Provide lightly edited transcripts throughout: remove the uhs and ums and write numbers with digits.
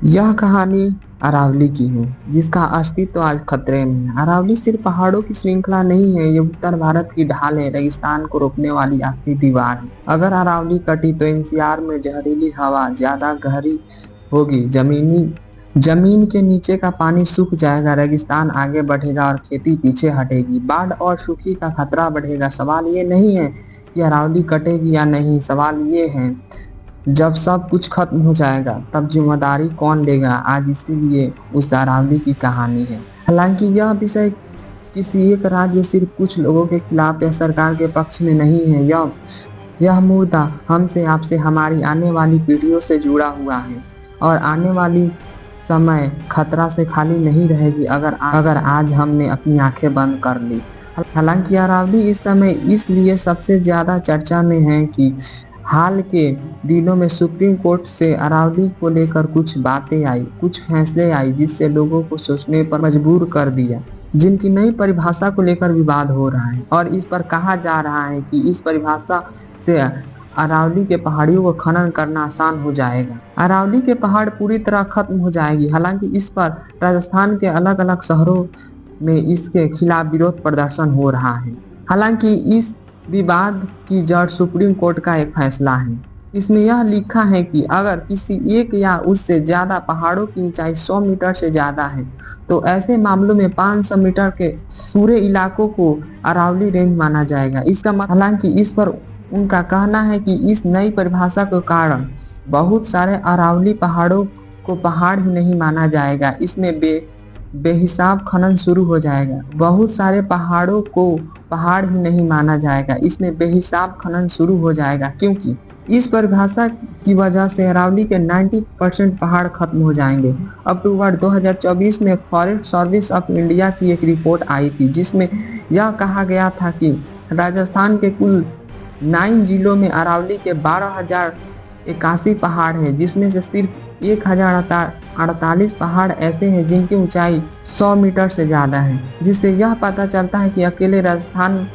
यह कहानी अरावली की है, जिसका अस्तित्व आज खतरे में है। अरावली सिर्फ पहाड़ों की श्रृंखला नहीं है, ये उत्तर भारत की ढाल है, रेगिस्तान को रोकने वाली आखिरी दीवार है। अगर अरावली कटी तो एनसीआर में जहरीली हवा ज्यादा गहरी होगी, जमीन के नीचे का पानी सूख जाएगा, रेगिस्तान आगे बढ़ेगा और खेती पीछे हटेगी। बाढ़ और सूखी का खतरा बढ़ेगा। सवाल ये नहीं है कि अरावली कटेगी या नहीं, सवाल ये है जब सब कुछ खत्म हो जाएगा तब जिम्मेदारी कौन लेगा। आज इसीलिए उस अरावली की कहानी है। हालांकि यह विषय किसी एक राज्य सिर्फ कुछ लोगों के खिलाफ या सरकार के पक्ष में नहीं है। यह मुद्दा हमसे, आपसे, हमारी आने वाली पीढ़ियों से जुड़ा हुआ है और आने वाली समय खतरा से खाली नहीं रहेगी अगर आज हमने अपनी आंखें बंद कर ली। हालांकि अरावली इस समय इसलिए सबसे ज्यादा चर्चा में है कि हाल के दिनों में सुप्रीम कोर्ट से अरावली को लेकर कुछ बातें आई, कुछ फैसले आई, जिससे लोगों को सोचने पर मजबूर कर दिया। जिनकी नई परिभाषा को लेकर विवाद हो रहा है और इस पर कहा जा रहा है कि इस परिभाषा से अरावली के पहाड़ियों को खनन करना आसान हो जाएगा, अरावली के पहाड़ पूरी तरह खत्म हो जाएगी। हालांकि इस पर राजस्थान के अलग अलग शहरों में इसके खिलाफ विरोध प्रदर्शन हो रहा है। हालांकि इस विवाद की जड़ सुप्रीम कोर्ट का एक फैसला है। इसमें यह लिखा है कि अगर किसी एक या उससे ज्यादा पहाड़ों की ऊंचाई 100 मीटर से ज्यादा है तो ऐसे मामलों में 500 मीटर के पूरे इलाकों को अरावली रेंज माना जाएगा। इसका मतलब, हालांकि इस पर उनका कहना है कि इस नई परिभाषा के कारण बहुत सारे अरावली पहाड़ों को पहाड़ ही नहीं माना जाएगा, इसमें बेहिसाब खनन शुरू हो जाएगा। बहुत सारे पहाड़ों को पहाड़ ही नहीं माना जाएगा, इसमें बेहिसाब खनन शुरू हो जाएगा, क्योंकि इस परिभाषा की वजह से अरावली के 90% पहाड़ खत्म हो जाएंगे। अक्टूबर 2024 में फॉरेस्ट सर्विस ऑफ इंडिया की एक रिपोर्ट आई थी, जिसमें यह कहा गया था कि राजस्थान के कुल 9 जिलों में अरावली के 12,081 पहाड़ हैं, जिसमें से सिर्फ 1,048 पहाड़ ऐसे हैं जिनकी ऊंचाई 100 मीटर से ज़्यादा है, जिससे यह पता चलता है कि अकेले राजस्थान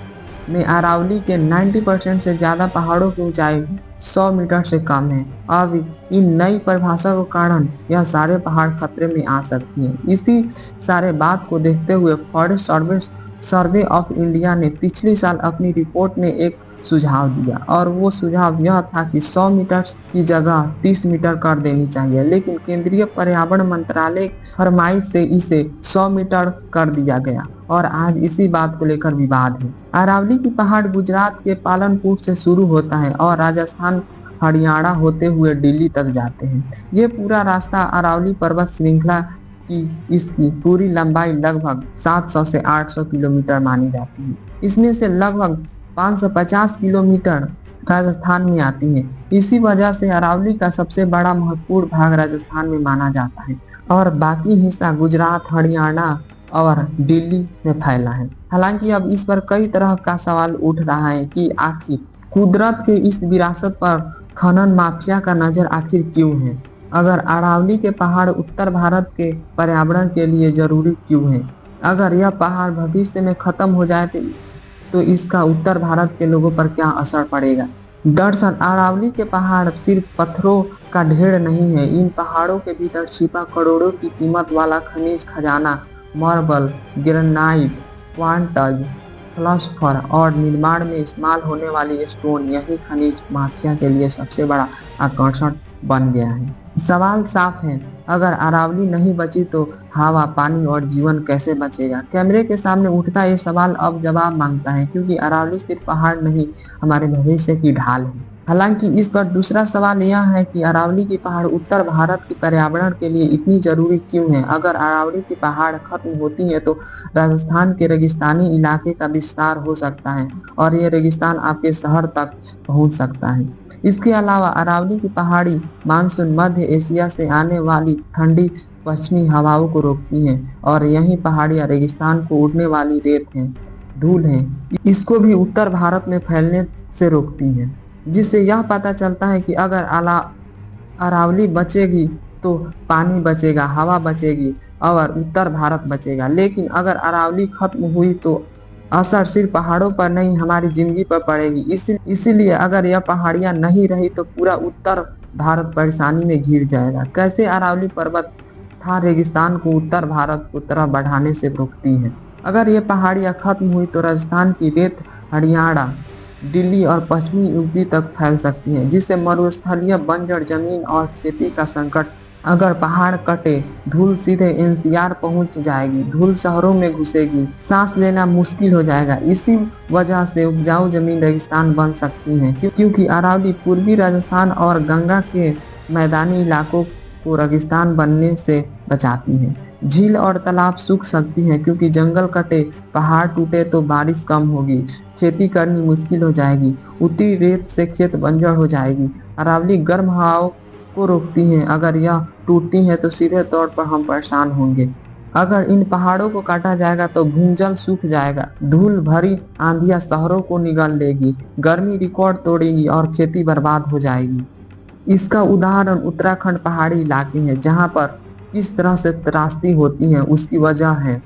में अरावली के 90% से ज़्यादा पहाड़ों की ऊंचाई 100 मीटर से कम है। अब इन नई परिभाषा के कारण यह सारे पहाड़ खतरे में आ सकती हैं। इसी सारे बात को देखते हुए फॉरेस्ट सर्वे ऑफ इंडिया ने पिछले साल अपनी रिपोर्ट में एक सुझाव दिया और वो सुझाव यह था कि 100 मीटर की जगह 30 मीटर कर देनी चाहिए, लेकिन केंद्रीय पर्यावरण मंत्रालय फरमाइश से इसे 100 मीटर कर दिया गया और आज इसी बात को लेकर विवाद है। अरावली की पहाड़ गुजरात के पालनपुर से शुरू होता है और राजस्थान हरियाणा होते हुए दिल्ली तक जाते हैं। ये पूरा रास्ता अरावली पर्वत श्रृंखला की इसकी पूरी लंबाई लगभग 700 से 800 किलोमीटर मानी जाती है। इसमें से लगभग 550 किलोमीटर राजस्थान में आती है। इसी वजह से अरावली का सबसे बड़ा महत्वपूर्ण भाग राजस्थान में माना जाता है और बाकी हिस्सा गुजरात, हरियाणा और दिल्ली में फैला है। हालांकि अब इस पर कई तरह का सवाल उठ रहा है कि आखिर कुदरत के इस विरासत पर खनन माफिया का नजर आखिर क्यों है? अगर अरावली के पहाड़ उत्तर भारत के पर्यावरण के लिए जरूरी क्यों है? अगर यह पहाड़ भविष्य में खत्म हो जाए तो इसका उत्तर भारत के लोगों पर क्या असर पड़ेगा? दरअसल अरावली के पहाड़ सिर्फ पत्थरों का ढेर नहीं है। इन पहाड़ों के भीतर छिपा करोड़ों की कीमत वाला खनिज खजाना, मार्बल, ग्रेनाइट, क्वार्ट्ज, फ्लसफर और निर्माण में इस्तेमाल होने वाली स्टोन, यही खनिज माफिया के लिए सबसे बड़ा आकर्षण बन गया है। सवाल साफ है, अगर अरावली नहीं बची तो हवा, पानी और जीवन कैसे बचेगा? कैमरे के सामने उठता ये सवाल अब जवाब मांगता है, क्योंकि अरावली सिर्फ पहाड़ नहीं, हमारे भविष्य की ढाल है। हालांकि इस पर दूसरा सवाल यह है कि अरावली की पहाड़ उत्तर भारत के पर्यावरण के लिए इतनी जरूरी क्यों है? अगर अरावली की पहाड़ खत्म होती है तो राजस्थान के रेगिस्तानी इलाके का विस्तार हो सकता है और ये रेगिस्तान आपके शहर तक पहुंच सकता है। इसके अलावा अरावली की पहाड़ी मानसून मध्य एशिया से आने वाली ठंडी पश्चिमी हवाओं को रोकती है और यही पहाड़ियां रेगिस्तान को उड़ने वाली रेत है, धूल है, इसको भी उत्तर भारत में फैलने से रोकती है। जिससे यह पता चलता है कि अगर अरावली बचेगी तो पानी बचेगा, हवा बचेगी और उत्तर भारत बचेगा। लेकिन अगर अरावली खत्म हुई तो असर सिर्फ पहाड़ों पर नहीं, हमारी जिंदगी पर पड़ेगी। इसीलिए अगर यह पहाड़ियां नहीं रही तो पूरा उत्तर भारत परेशानी में घिर जाएगा। कैसे अरावली पर्वत थार रेगिस्तान को उत्तर भारत की तरफ बढ़ाने से रोकती है। अगर ये पहाड़ियाँ खत्म हुई तो राजस्थान की रेत हरियाणा, दिल्ली और पश्चिमी यूपी तक फैल सकती है, जिससे मरुस्थलीय बंजर जमीन और खेती का संकट। अगर पहाड़ कटे, धूल सीधे एनसीआर पहुंच जाएगी, धूल शहरों में घुसेगी, सांस लेना मुश्किल हो जाएगा। इसी वजह से उपजाऊ जमीन रेगिस्तान बन सकती है, क्योंकि अरावली पूर्वी राजस्थान और गंगा के मैदानी इलाकों को रेगिस्तान बनने से बचाती है। झील और तालाब सूख सकती हैं क्योंकि जंगल कटे, पहाड़ टूटे तो बारिश कम होगी, खेती करनी मुश्किल हो जाएगी, उत्तरी रेत से खेत बंजर हो जाएगी। अरावली गर्म हवाओं को रोकती हैं, अगर यह टूटती हैं तो सीधे तौर पर हम परेशान होंगे। अगर इन पहाड़ों को काटा जाएगा तो भूजल सूख जाएगा, धूल भरी आंधियां शहरों को निगल लेगी, गर्मी रिकॉर्ड तोड़ेगी और खेती बर्बाद हो जाएगी। इसका उदाहरण उत्तराखंड पहाड़ी इलाके हैं, जहां पर किस तरह से त्रासदी होती है उसकी वजह है।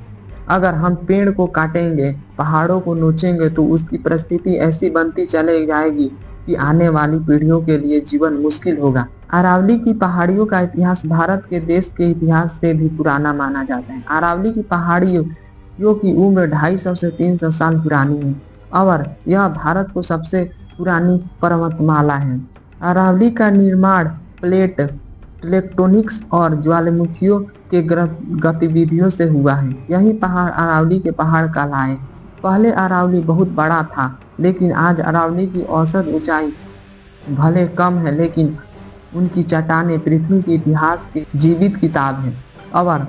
अगर हम पेड़ को काटेंगे, पहाड़ों को नोचेंगे तो उसकी परिस्थिति ऐसी बनती चली जाएगी कि आने वाली पीढ़ियों के लिए जीवन मुश्किल होगा। अरावली की पहाड़ियों का इतिहास भारत के देश के इतिहास से भी पुराना माना जाता है। अरावली की पहाड़ियों की उम्र 250 से 300 साल पुरानी है और यह भारत को सबसे पुरानी पर्वतमाला है। अरावली का निर्माण प्लेट टेक्टोनिक्स और ज्वालामुखियों के गतिविधियों से हुआ है। यही पहाड़ अरावली के पहाड़ कहलाए। पहले अरावली बहुत बड़ा था, लेकिन आज अरावली की औसत ऊंचाई भले कम है, लेकिन उनकी चट्टानें पृथ्वी के इतिहास की जीवित किताब है। और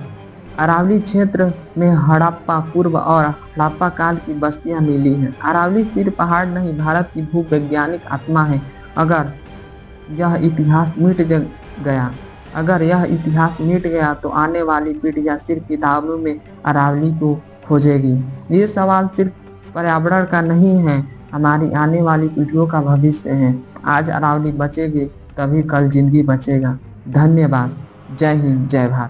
अरावली क्षेत्र में हड़प्पा पूर्व और हड़प्पा काल की बस्तियां मिली हैं। अरावली सिर्फ पहाड़ नहीं, भारत की भूवैज्ञानिक आत्मा है। अगर यह इतिहास मिट गया तो आने वाली पीढ़ियां सिर्फ किताबों में अरावली को खोजेगी। ये सवाल सिर्फ पर्यावरण का नहीं है, हमारी आने वाली पीढ़ियों का भविष्य है। आज अरावली बचेगी तभी कल जिंदगी बचेगा। धन्यवाद। जय हिंद, जय भारत।